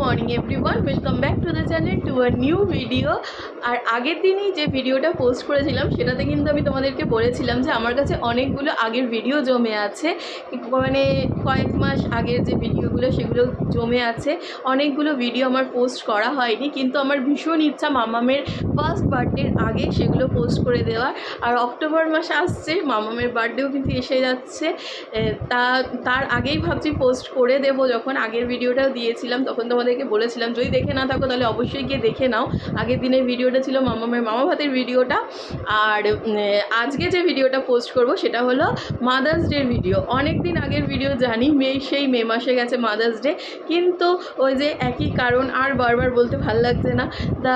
Morning everyone, welcome back to the channel to a new video. আর আগের দিনই যে ভিডিওটা পোস্ট করেছিলাম সেটাতে কিন্তু আমি তোমাদেরকে বলেছিলাম যে আমার কাছে অনেকগুলো আগের ভিডিও জমে আছে, মানে কয়েক মাস আগের যে ভিডিওগুলো সেগুলো জমে আছে। অনেকগুলো ভিডিও আমার পোস্ট করা হয়নি, কিন্তু আমার ভীষণ ইচ্ছা মামামের ফার্স্ট বার্থডের আগে সেগুলো পোস্ট করে দেওয়ার। আর অক্টোবর মাস আসছে, মামামের বার্থডেও কিন্তু এসে যাচ্ছে, তার আগেই ভাবছি পোস্ট করে দেবো। যখন আগের ভিডিওটাও দিয়েছিলাম তখন তোমাদেরকে বলেছিলাম যদি দেখে না থাকো তাহলে অবশ্যই গিয়ে দেখে নাও। আগের দিনের ভিডিওটা ছিল মামামের মামা ভাতের ভিডিওটা, আর আজকে যে ভিডিওটা পোস্ট করব সেটা হলো মাদার্স ডের ভিডিও। অনেক দিন আগের ভিডিও জানি, সেই মে মাসে গেছে মাদার্স ডে, কিন্তু ওই যে একই কারণ আর বারবার বলতে ভালো লাগছে না, তা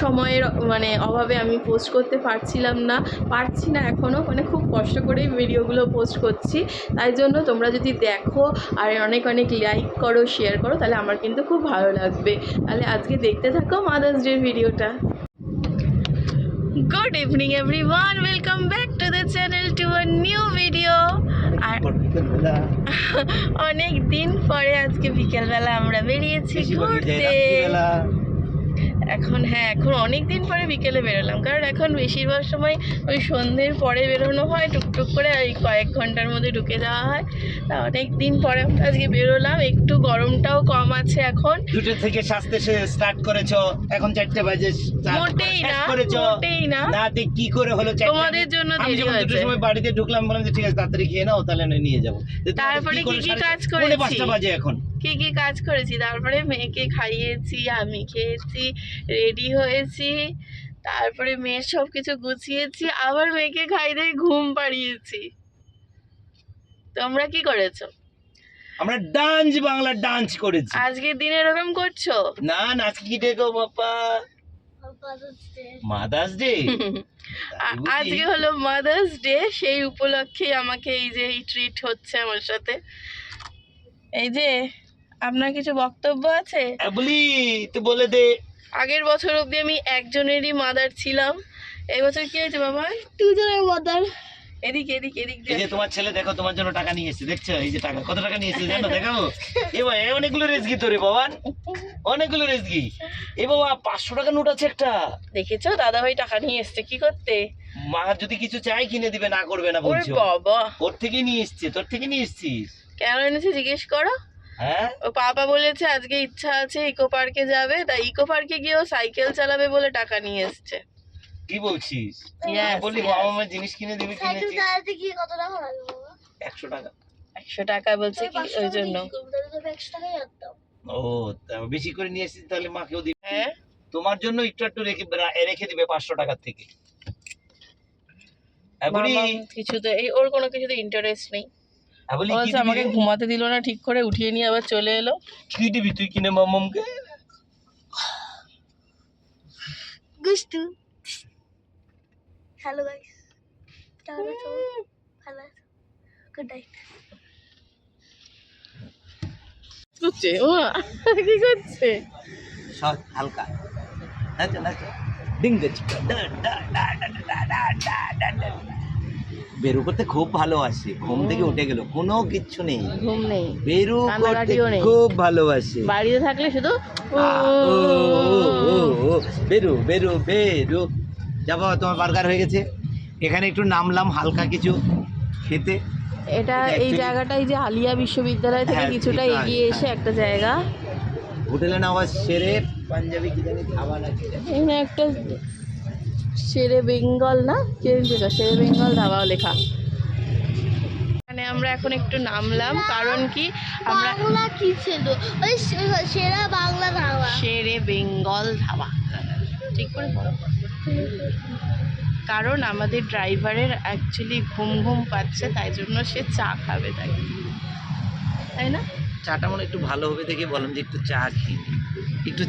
সময়ের মানে অভাবে আমি পোস্ট করতে পারছি না এখনও, মানে খুব কষ্ট করেই ভিডিওগুলো পোস্ট করছি। তাই জন্য তোমরা যদি দেখো আর অনেক লাইক করো, শেয়ার করো, তাহলে আমার কিন্তু খুব ভালো লাগবে। তাহলে আজকে দেখতে থাকো মাদার্স ডে ভিডিওটা। Good evening everyone, welcome back to the channel to a new video. আর অনেক দিন পরে আজকে বিকেলবেলা আমরা বেরিয়েছি ঘুরতে। এখন অনেক দিন পরে বিকেলে বেরোলাম, কারণ এখন বেশিরভাগ সময় ওই সন্ধ্যের পরে বেরোনো হয়, টুকটুক করে ওই কয়েক ঘন্টার মধ্যে ঢুকে যাওয়া হয়। তা অনেক দিন পরে আজকে বেরোলাম, একটু গরমটাও কম আছে এখন। 2টা থেকে সাজতে স্টার্ট করেছো, এখন 4টে বাজে। মোটেই না না দেখ কি করে হলো 4টা, তোমাদের জন্য দেরি হয়েছে। আমি 2টার সময় বাড়িতে ঢুকলাম, বললাম যে ঠিক আছে তাড়াতাড়ি খেয়ে নাও, তাহলে নিয়ে যাবো। তারপরে কি কাজ করেছি, 5টা বাজে এখন কি কাজ করেছি, তারপরে মেয়েকে খাইয়েছি, আমি খেয়েছি, রেডি হয়েছি, তারপরে মেয়ের সব কিছু গুছিয়েছি, আবার মেয়েকে খাইয়ে ঘুম পাড়িয়েছি। তোমরা কি করেছো? আমরা বাংলা ডান্স করেছি। আজকের দিনে এরকম করছো? না আজকে কি ডে গো বাবা? Mother's day. আজকে হলো মাদার্স ডে, সেই উপলক্ষে আমাকে এই যে এই ট্রিট হচ্ছে আমার সাথে। এই যে আপনার কিছু বক্তব্য আছে? বলি তো বলে দে। আগের বছর অবধি আমি একজনেরই মাদার ছিলাম, এই বছর কি হয়েছে বাবা? দুজনের মাদার। এদিক এই যে তোমার ছেলে দেখো তোমার জন্য টাকা নিয়ে এসেছে, দেখছো? এই যে টাকা, কত টাকা নিয়ে এসেছে জানো? দেখাবো? অনেকগুলো রেজগি তোরে বাবা, অনেকগুলো রেজগি। বাবা 500 টাকা নোট আছে একটা। দেখেছো দাদা ভাই টাকা নিয়ে এসছে, কি করতে? মা যদি কিছু চাই কিনে দিবে, না করবে না বলছো। বাবা ওর থেকে নিয়ে এসছে, তোর থেকে নিয়ে এসছিস? কেন এনেছে জিজ্ঞেস করো। হ্যাঁ, ও পাপা বলেছে আজকে ইচ্ছা আছে ইকো পার্কে যাবে, তাই ইকো পার্কে গিয়ে ও সাইকেল চালাবে বলে টাকা নিয়ে এসছে। কি বলছিস? বলি আমার জিনিস কিনে দিবি, কিনেছি। 100 টাকা। 100 টাকা বলছে কি ওই জন্য? ও বেশি করে নিয়ে এসেছিস, তাহলে মাকেও দিবি। হ্যাঁ, তোমার জন্য একটু রেখে দিবে 500 টাকা থেকে। কিছুতে ওর কোনো কিছুতে ইন্টারেস্ট নেই। আমাকে ঘুমাতে দিল না ঠিক করে, উঠিয়ে নিয়ে আবার চলে এলো। কি দিবি তুই কিনে মামামকে? গুস্তু। হ্যালো গাইস, ভালো গুড নাইট। ও কি করছে? সব হালকা নাচো নাচো, ডিঙ্গে চিকা বেরু করতে খুব ভালোবাসে। ঘুম থেকে উঠে গেল, কোনো কিচ্ছু নেই, ঘুম নেই, বেরু করতে খুব ভালোবাসে। বাড়িতে থাকলে শুধু বেরু বেরু বেরু। যাবো, তোমার বার্গার হয়ে গেছে। এখানে একটু নামলাম হালকা কিছু খেতে। এটা এই জায়গাটাই যে আলিয়া বিশ্ববিদ্যালয় থেকে কিছুটা এগিয়ে এসে একটা জায়গা, হোটেলে না আবার সেরে পাঞ্জাবি কি জানি খাবার আছে, এখানে একটা শেরে বেঙ্গল না শেরে বেঙ্গল ধাবা লেখা। মানে আমরা এখন একটু নামলাম, কারণ কি আমরা কি ছিল ওই সেরা বাংলা ধাবা, শেরে বেঙ্গল ধাবা, ঠিক করে বলো। কারণ আমাদের ড্রাইভারের অ্যাকচুয়ালি ঘুম পাচ্ছে, তাই জন্য সে চা খাবে, তাই না? চাটা মনে একটু ভালো হবে দেখে বললাম যে একটু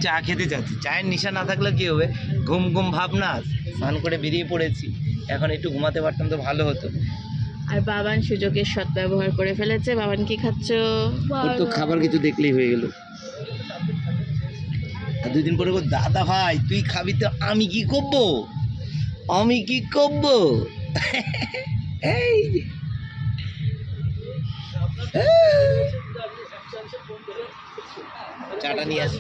চা খেতে চাচ্ছি। চায়ের নেশা না থাকলে কি হবে, ঘুম ভাব না। স্নান করে বেরিয়ে পড়েছি, এখন একটু ঘুমাতে পারতাম তো ভালো হতো। আর বাবান সুযোগের সদ্ব্যবহার করে ফেলেছে। বাবান কি খাচ্ছ? তো খাবার কিছু দেখলেই হয়ে গেল। আর 2 দিন পরে দাদা ভাই তুই খাবি তো আমি কি করবো? এই চাটা নিয়ে আসি।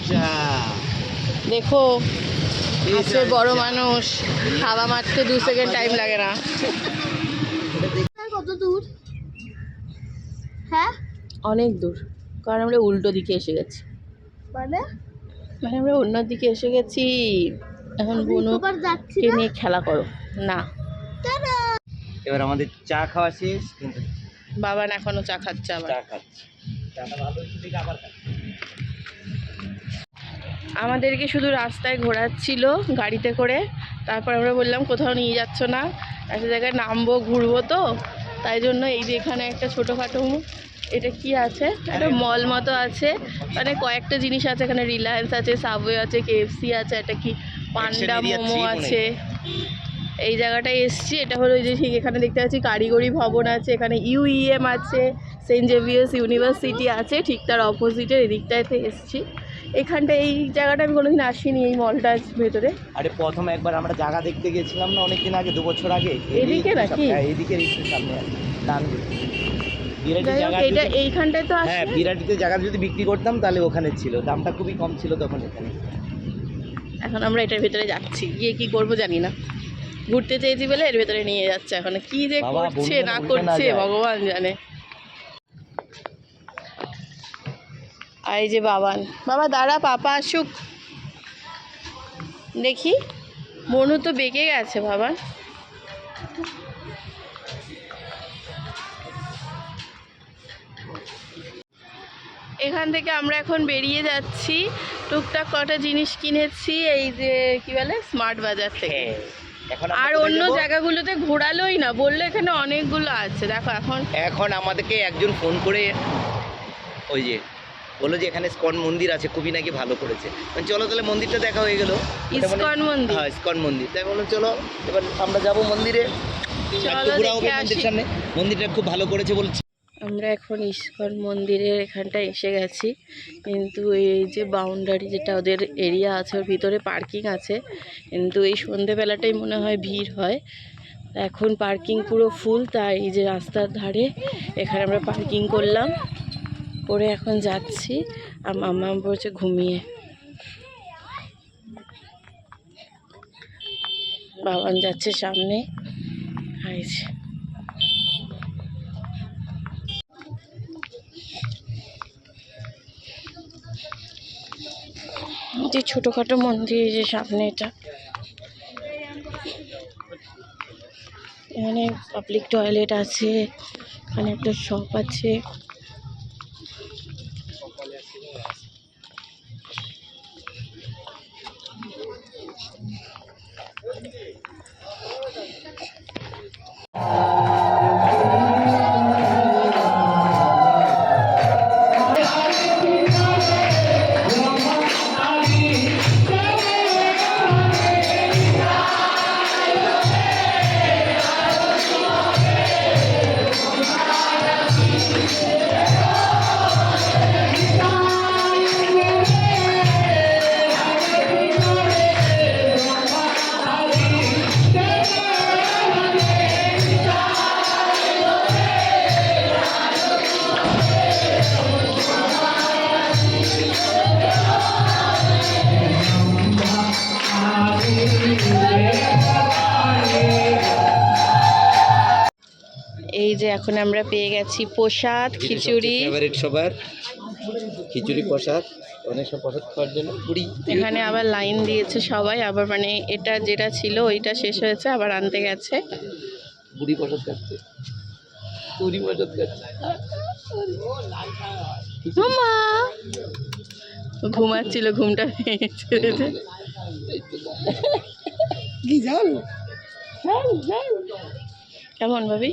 চা দেখো এই আছে চা- বড় চা- মানুষ, হাওয়া মারতে 2 সেকেন্ড টাইম লাগে না। কত দূর? হ্যাঁ অনেক দূর, কারণ আমরা উল্টো দিকে এসে গেছি, মানে মানে আমরা অন্য দিকে এসে গেছি। এখন আমি বোনকে একবার যাচ্ছি না নিয়ে খেলা করো না। টাটা। এবার আমাদের চা খাওয়া শেষ, কিন্তু বাবান এখনো চা খাচ্ছে আবার। চা খাচ্ছি। চাটা ভালো হয়েছে দেখে আবার খাচ্ছি। আমাদেরকে শুধু রাস্তায় ঘোরাচ্ছিল গাড়িতে করে, তারপর আমরা বললাম কোথাও নিয়ে যাচ্ছ না, একটা জায়গায় নামবো ঘুরবো, তো তাই জন্য এই যে এখানে একটা ছোটোখাটো এটা কি আছে, একটা মল মতো আছে, মানে কয়েকটা জিনিস আছে এখানে, রিলায়েন্স আছে, সাবওয়ে আছে, কেএফসি আছে, একটা কি পান্ডা Action area মোমো 3 মনে হয়। আছে। এই জায়গাটায় এসছি, এটা হলো এই যে ঠিক এখানে দেখতে পাচ্ছি কারিগরি ভবন আছে, এখানে ইউইএম আছে, সেন্ট জেভিয়ার্স ইউনিভার্সিটি আছে, ঠিক তার অপোজিটের এদিকটাতে এসছি। এখানটা এই জায়গাটা আমি কোনোদিন আসিনি, এই মলটার ভেতরে। আরে প্রথম একবার আমরা জায়গা দেখতে গেছিলাম না অনেকদিন আগে, 2 বছর আগে। এদিকে নাকি? হ্যাঁ, এদিকে সামনে আছে, ডান দিকে। বিরাটি যাই হোক, জায়গা এটা যদি- এইখানটায় তো হ্যাঁ, আসে। বিরাটিতে জায়গা যদি বিক্রি করতাম তাহলে ওখানে ছিল, দামটা খুবই কম ছিল তখন এখানে। এখন আমরা এটার ভেতরে যাচ্ছি, গিয়ে কি করব জানি না, ঘুরতে চেয়েছি বলে এর ভেতরে নিয়ে যাচ্ছে। এখন কি যে বাবা, করছে বলবে না না উল্টে না করছে যায়। ভগবান জানে। আর এই যে বাবান, বাবা দাঁড়া, পাপা আসুক দেখি। মনু তো বেঁকে গেছে বাবা। এখান থেকে আমরা এখন বেরিয়ে যাচ্ছি, টুকটাক কটা জিনিস কিনেছি এই যে কি বলে স্মার্ট বাজার থেকে। হ্যাঁ, এখন আমরা আর কোথায় অন্য যাবো? জায়গাগুলোতে ঘোরালোই না, বললো এখানে অনেকগুলো আছে। দেখো এখন এখন আমাদেরকে একজন ফোন করে ওই যে বললো যে এখানে ইসকন মন্দির আছে, খুবই নাকি ভালো করেছে। মানে চলো তাহলে মন্দিরটা দেখা হয়ে গেল। ইসকন মন্দির? হ্যাঁ, ইসকন মন্দির। তাই বললাম চলো এবার আমরা যাব মন্দিরে, চলো ঘোরা হবে দেখে মন্দির আসি। সামনে। মন্দিরটা খুব ভালো করেছে বলছি। আমরা এখন ইসকন মন্দিরের এখানটায় এসে গেছি, কিন্তু এই যে বাউন্ডারি যেটা ওদের এরিয়া আছে, ওর ভিতরে পার্কিং আছে, কিন্তু এই সন্ধেবেলাটাই মনে হয় ভিড় হয়। এখন পার্কিং পুরো ফুল, তাই এই যে রাস্তার ধারে এখানে আমরা পার্কিং করলাম, করে এখন যাচ্ছি। আর মাম্মা পড়ছে ঘুমিয়ে, বাবান যাচ্ছে সামনে। আর এই যে যে ছোটোখাটো মন্দির, এই যে সামনে এটা, এখানে পাবলিক টয়লেট আছে, এখানে একটা শপ আছে। এই যে এখন আমরা পেয়ে গেছি প্রসাদ, খিচুড়ি। ফেভারিট সবার খিচুড়ি প্রসাদ, অনেক সব প্রসাদ খাওয়ার জন্য পুরি। এখানে আবার লাইন দিয়েছে সবাই, আবার মানে এটা যেটা ছিল ওইটা শেষ হয়েছে, আবার আনতে গেছে। পুরি প্রসাদ খাচ্ছে, পুরি প্রসাদ খাচ্ছে। মামা ঘুমাচ্ছিল, ঘুমটা ভেঙেছে। কি জান কেমন ভাবি?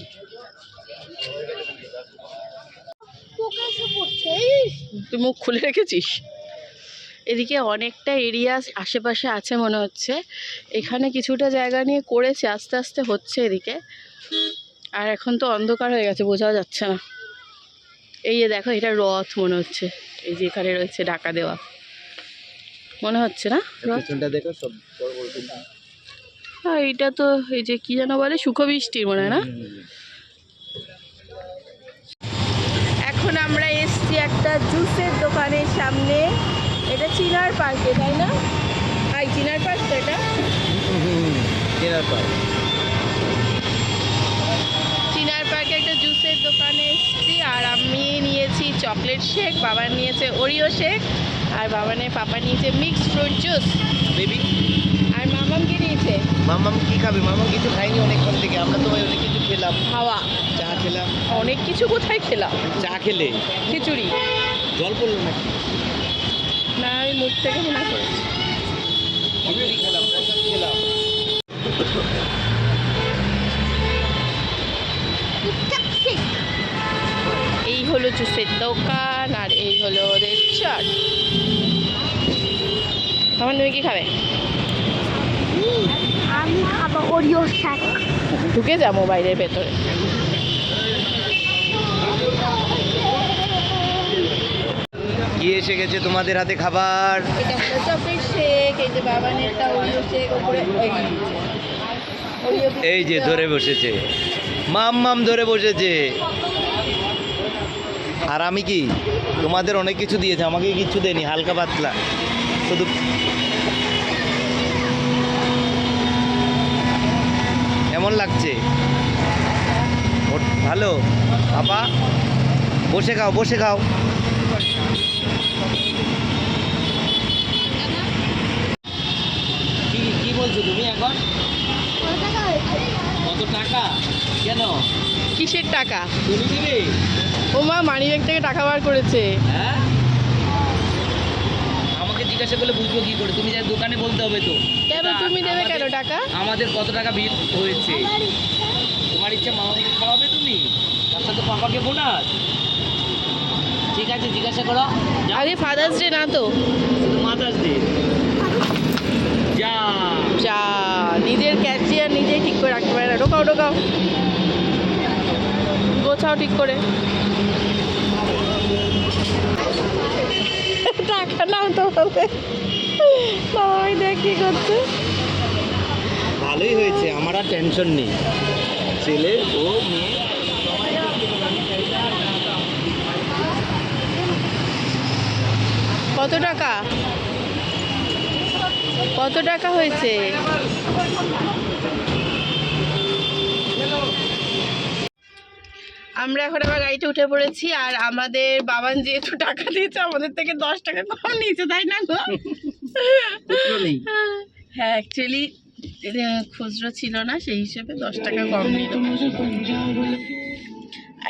তুই মুখ খুলে রেখেছিস? এদিকে অনেকটা এরিয়া আশেপাশে আছে মনে হচ্ছে, এখানে কিছুটা জায়গা নিয়ে করেছে, আস্তে আস্তে হচ্ছে এদিকে। আর এখন তো অন্ধকার হয়ে গেছে, বোঝাও যাচ্ছে না। এই যে দেখো, এটা রথ মনে হচ্ছে, এই যে এখানে রয়েছে ঢাকা দেওয়া, মনে হচ্ছে না রথ? পেছনটা দেখো সব বড় বড় বিল্ডিং। হ্যাঁ, এইটা তো এই যে কি যেন বলে, সুখবৃষ্টির মনে হয় না? এখন আমরা এসছি একটা জুসের দোকানের সামনে। এটা চিনার পার্কে, তাই না? চিনার পার্ক তো এটা। কেনার পর চিনার পার্কে একটা জুসের দোকানে এসেছি, আর আমি নিয়েছি চকলেট শেক, বাবার নিয়েছে ওরিও শেক, আর বাবানের পাপা নিয়েছে মিক্সড ফ্রুট জুস, বেবি। আর মামাম কি নিয়েছে? মামাম কি খাবে? মামাম কিছু খাইনি অনেকক্ষণ থেকে। আমরা তো অনেক কিছু খেলাম, হাওয়া। চা খেলাম। অনেক কিছু কোথায় খেলাম? চা খেলে খিচুড়ি। জল পড়লো নাকি? না, আমি মুখ থেকে মনে করেছি। খিচুড়ি খেলাম, প্রসাদ খেলাম। এই হলো জুসের দোকান, আর এই হলো ওদের চাট। তখন তুমি কি খাবে? আমি খাবো ওরিও শেক। ঢুকে যা মোবাইলের ভেতরে। কি এসে গেছে তোমাদের হাতে খাবার? এটা হলো চকলেট শেক, এই যে বাবানেরটা ওরিও শেক, ওপরে ওরিও। এই যে ধরে বসেছে, মাম ধরে বসেছে। আর আমি কি, তোমাদের অনেক কিছু দিয়েছে, আমাকে কিছু দেয়নি, হালকা পাতলা শুধু। কেমন লাগছে? ভালো? বাবা বসে খাও, বসে খাও। কি কি বলছো তুমি এখন? কত টাকা? কেন? কিসের টাকা? তুমি দিবে? ও মা, মানিব্যাগ থেকে টাকা বার করেছে। হ্যাঁ, আমাকে জিজ্ঞাসা করলে বুঝবো কি করে? তুমি যা দোকানে বলতে হবে তো। কেন তুমি দেবে কেন টাকা? আমাদের কত টাকা বিল হয়েছে? তোমার ইচ্ছা মামাকে খাওয়াবে তুমি, তার সাথে পাপাকে বোনাস। ঠিক আছে, জিজ্ঞাসা করো। আগে ফাদার্স ডে না তো? Mother's day. যা যা, নিজের ক্যাচিয়ার নিজেই ঠিক করে রাখতে পারে না। ঢোকাও ঢোকাও, গোছাও ঠিক করে। টাকা নাও তো হবে। বাবাই দেখ কি করছে। ভালোই হয়েছে, আমার আর টেনশন নেই। ছেলে ও মেয়ে কত টাকা? কত টাকা হয়েছে? আমরা এখন আবার গাড়িতে উঠে পড়েছি, আর আমাদের বাবান যেহেতু টাকা দিয়েছে, আমাদের থেকে 10 টাকা কম নিয়েছে, তাই না গো? নেই। হ্যাঁ, অ্যাকচুয়ালি খুচরো ছিল না, সেই হিসেবে 10 টাকা কম নিল।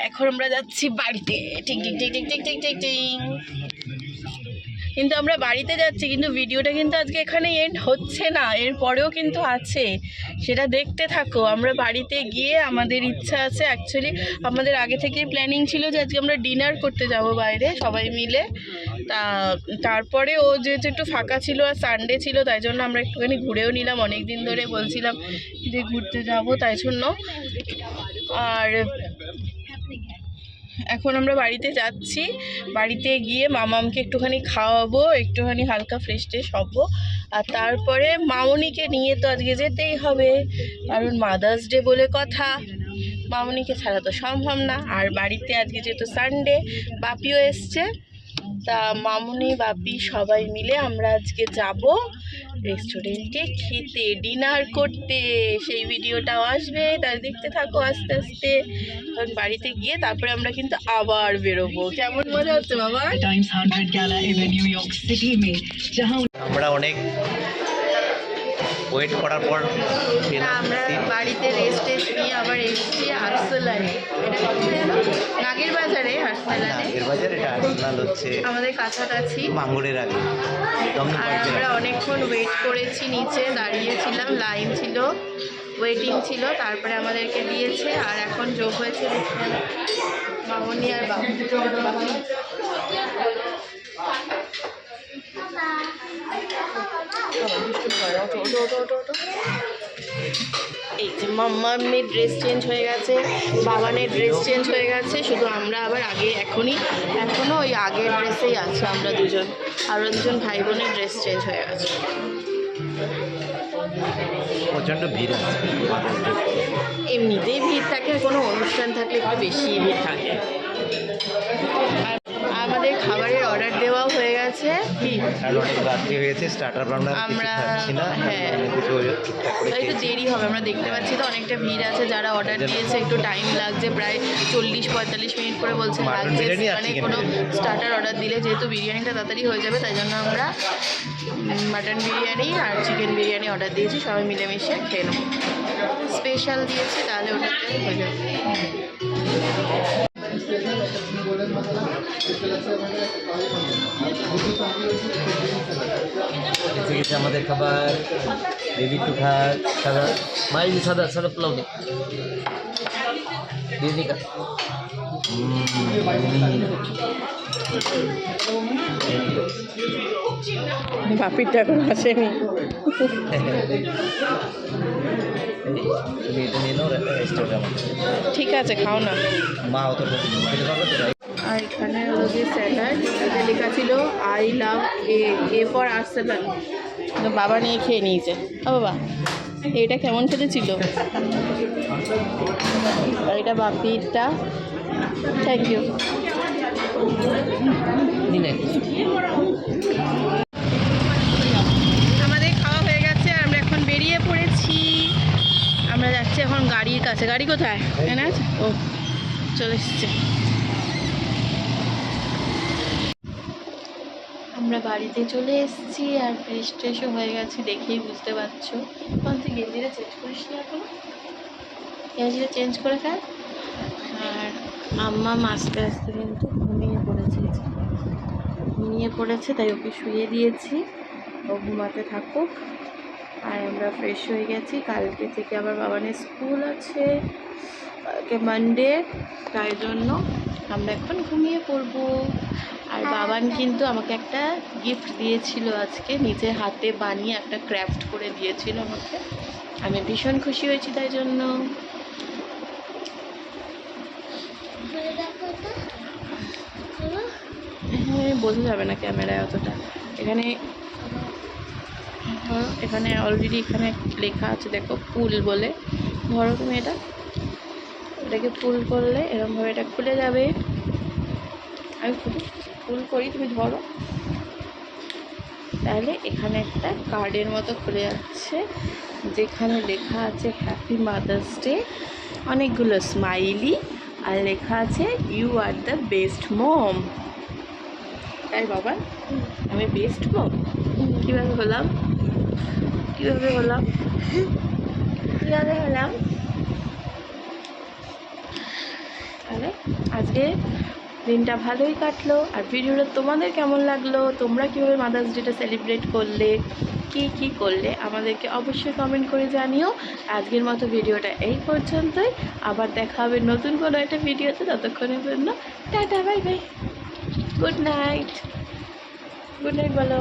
এখন আমরা যাচ্ছি বাড়িতে। ঠিক ঠিক ঠিক ঠিক ঠিক ঠিক ঠিক ঠিক। কিন্তু আমরা বাড়িতে যাচ্ছি, কিন্তু ভিডিওটা কিন্তু আজকে এখানে এন্ড হচ্ছে না, এরপরেও কিন্তু আছে, সেটা দেখতে থাকো। আমরা বাড়িতে গিয়ে আমাদের ইচ্ছা আছে, অ্যাকচুয়ালি আমাদের আগে থেকেই প্ল্যানিং ছিল যে আজকে আমরা ডিনার করতে যাব বাইরে সবাই মিলে। তারপরে ও যেহেতু একটু ফাঁকা ছিল আর সানডে ছিল, তাই জন্য আমরা একটুখানি ঘুরেও নিলাম। অনেক দিন ধরে বলছিলাম যে ঘুরতে যাব, তাই জন্য। আর এখন আমরা বাড়িতে যাচ্ছি, বাড়িতে গিয়ে মামামকে একটুখানি খাওয়াবো, একটুখানি হালকা ফ্রেশ ট্রেশ হবো, আর তারপরে মামনিকে নিয়ে তো আজকে যেতেই হবে, কারণ মাদার্স ডে বলে কথা, মামনিকে ছাড়া তো সম্ভব না। আর বাড়িতে আজকে যেহেতু সানডে, বাপিও এসছে, তা মামনি বাপি সবাই মিলে আমরা আজকে যাব রেস্টুরেন্টে খেতে, ডিনার করতে। সেই ভিডিওটাও আসবে, তার দেখতে থাকো আস্তে আস্তে। কারণ বাড়িতে গিয়ে তারপরে আমরা কিন্তু আবার বেরোবো। কেমন মজা হচ্ছে বাবা? আমরা অনেক ওয়েট করার পর আমরা বাড়িতে রেস্ট টেস্ট নিয়ে আবার এসেছি আরসালানে। এটা কোথায় এলো? নাগের বাজারে আরসালানে। নাগের বাজার, এটা আর্সেনাল হচ্ছে আমাদের কাছাকাছি, মাঙ্গুরের আগে। আর আমরা অনেকক্ষণ ওয়েট করেছি, নিচে দাঁড়িয়েছিলাম, লাইন ছিল, ওয়েটিং ছিল, তারপরে আমাদেরকে দিয়েছে। আর এখন যোগ হয়েছে মামনি আর বাবু। এই যে মাম্মামের ড্রেস চেঞ্জ হয়ে গেছে, বাবানের ড্রেস চেঞ্জ হয়ে গেছে, শুধু আমরা আবার এখনও ওই আগের ড্রেসেই আছে আমরা দুজন। আমরা দুজন ভাই বোনের ড্রেস চেঞ্জ হয়ে গেছে। প্রচণ্ড ভিড় আছে, এমনিতেই ভিড় থাকে, আর কোনো অনুষ্ঠান থাকলে একটু বেশি ভিড় থাকে। আর আমাদের খাবারের অর্ডার দেওয়াও হয়ে গেছে। কি আর অনেক রাত্রি হয়েছে, স্টার্টার আমরা খাচ্ছি না, হ্যাঁ কিছু টুকটাক করে তাই একটু দেরি হবে, আমরা দেখতে পাচ্ছি তো অনেকটা ভিড় আছে। যারা অর্ডার দিয়েছে একটু টাইম লাগছে, প্রায় 40-45 মিনিট করে বলছে মাটন লাগছে। বিরিয়ানি আর মানে চিকেন কোনো বিরিয়ানি। স্টার্টার অর্ডার দিলে যেহেতু বিরিয়ানিটা তাড়াতাড়ি হয়ে যাবে, তাই জন্য আমরা মাটন বিরিয়ানি আর চিকেন বিরিয়ানি অর্ডার দিয়েছি, সবাই মিলেমিশে খেয়ে নেবো। স্পেশাল দিয়েছি, তাহলে ওটাতে হয়ে যাবে। এসে গেছে আমাদের খাবার, বেবি টু খাট সাদা মাই সাদা সাদা পোলাও নেই বিরিয়ানি কা বাপিরটা এখন আসেনি। তুমি এটা নিয়ে নাও, রেস্টুরেন্ট আমাদের ঠিক আছে, খাও না। মা অত খেতে পারবে তো তাই। আর এখানে হলো যে স্যালাড, এটাতে লেখা ছিল I love A for Arsenal, তো বাবা নিয়ে খেয়ে নিয়েছে। ও বাবা, এটা কেমন খেতে ছিল? আর এটা বাপিরটা। Thank you. আমাদের খাওয়া হয়ে গেছে, আর আমরা এখন বেরিয়ে পড়েছি। আমরা যাচ্ছি এখন গাড়ির কাছে। গাড়ি কোথায়? এনে ও চলে এসছে। আমরা বাড়িতে চলে এসেছি, আর ফ্রেশ ট্রেশও হয়ে গেছি, দেখেই বুঝতে পারছো। তখন তুই গেঞ্জিটা চেঞ্জ করিস নি এখনো? গেঞ্জিটা চেঞ্জ করে ফেল। আর আম্মা আস্তে আস্তে কিন্তু ঘুমিয়ে পড়েছে, তাই ওকে শুয়ে দিয়েছি, ও ঘুমাতে থাকুক। আর আমরা ফ্রেশ হয়ে গেছি, কালকে থেকে আবার বাবানের স্কুল আছে, কালকে মানডে, তাই জন্য আমরা এখন ঘুমিয়ে পড়বো। আর বাবান কিন্তু আমাকে একটা গিফট দিয়েছিল আজকে, নিজের হাতে বানিয়ে একটা ক্রাফট করে দিয়েছিল আমাকে, আমি ভীষণ খুশি হয়েছি তাই জন্য। হ্যাঁ, বোঝা যাবে না ক্যামেরায় অতটা। এখানে অলরেডি এখানে লেখা আছে, দেখো পুল বলে। ধরো তুমি এটাকে পুল করলে এরকমভাবে এটা খুলে যাবে। আমি পুল করি, তুমি ধরো, তাহলে এখানে একটা কার্ডের মতো খুলে যাচ্ছে, যেখানে লেখা আছে হ্যাপি মাদার্স ডে, অনেকগুলো স্মাইলি, আর লেখা আছে you are the best mom. তাই বাবা, আমি বেস্ট মম? কীভাবে হলাম? তাহলে আজকে দিনটা ভালোই কাটলো। আর ভিডিওটা তোমাদের কেমন লাগলো? তোমরা কীভাবে মাদার্স ডেটা সেলিব্রেট করলে, কী করলে আমাদেরকে অবশ্যই কমেন্ট করে জানিও। আজকের মতো ভিডিওটা এই পর্যন্তই, আবার দেখা হবে নতুন কোনো একটা ভিডিওতে। ততক্ষণের জন্য tata, bye bye, good night. Good night বলো।